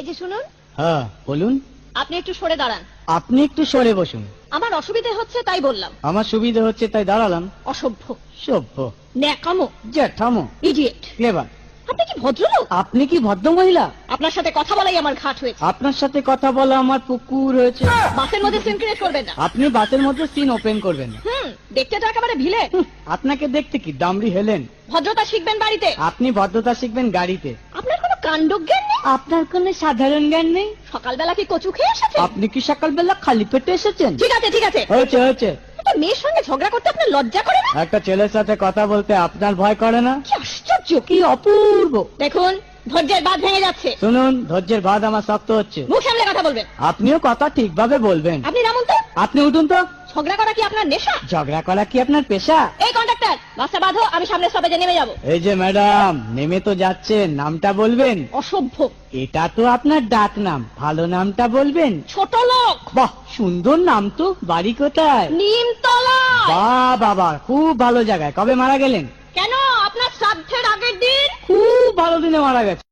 এই যে শুনুন, হ্যাঁ বলুন। আপনি একটু সরে দাঁড়ান। আপনি একটু সরে বসুন। আমার অসুবিধে হচ্ছে তাই বললাম। আমার সুবিধা হচ্ছে তাই দাঁড়ালাম। অসভ্য, সভ্য, ন্যাকামো, জ্যাঠামো, ইডিয়েট। ক্লেভার। আপনি কি ভদ্রলোক? আপনি কি ভদ্র মহিলা? আপনার সাথে কথা বলাই আমার ঘাট হয়েছে। আপনার সাথে কথা বলা আমার পুকুর হয়েছে। বাসের মধ্যে সিন ক্রিয়েট করবেন না। আপনি বাসের মধ্যে সিন ওপেন করবেন না। দেখতে তো একেবারে ভিলে। আপনাকে দেখতে কি দামড়ি হেলেন? ভদ্রতা শিখবেন বাড়িতে। আপনি ভদ্রতা শিখবেন গাড়িতে। আপনার কোনো কাণ্ডজ্ঞান নেই। আপনার কোনো সাধারণ জ্ঞান নেই। সকালবেলা কি কচু খেয়ে এসেছেন? আপনি কি সকালবেলা খালি পেটে এসেছেন? ঠিক আছে ঠিক আছে, হয়েছে হয়েছে। একটা মেয়ের সঙ্গে ঝগড়া করতে আপনার লজ্জা করে না? একটা ছেলের সাথে কথা বলতে আপনার ভয় করে না? কি আশ্চর্য, কি অপূর্ব। দেখুন ধৈর্যের বাঁধ ভেঙে যাচ্ছে। শুনুন, ধৈর্যের বাঁধ আমার শক্ত হচ্ছে। মুখ সামলে কথা বলবেন। আপনিও কথা ঠিকভাবে বলবেন। আপনি নামুন তো। আপনি উঠুন তো। ঝগড়া করা কি আপনার নেশা? ঝগড়া করা কি আপনার পেশা? এই কন্ডাক্টর, বাসটা বাঁধো, আমি সামনে স্টপেজে নেমে যাব। এই যে ম্যাডাম, নেমে তো যাচ্ছেন, নামটা বলবেন। অসভ্য, এটা তো আপনার ডাক নাম, ভালো নামটা বলবেন। ছোট লোক। বাহ, সুন্দর নাম তো। বাড়ি কোথায়? নিমতলা। বাহ বাবা, খুব ভালো জায়গায়। কবে মারা গেলেন? কেন, আপনার শ্রাদ্ধের আগের দিন। খুব ভালো দিনে মারা গেছে।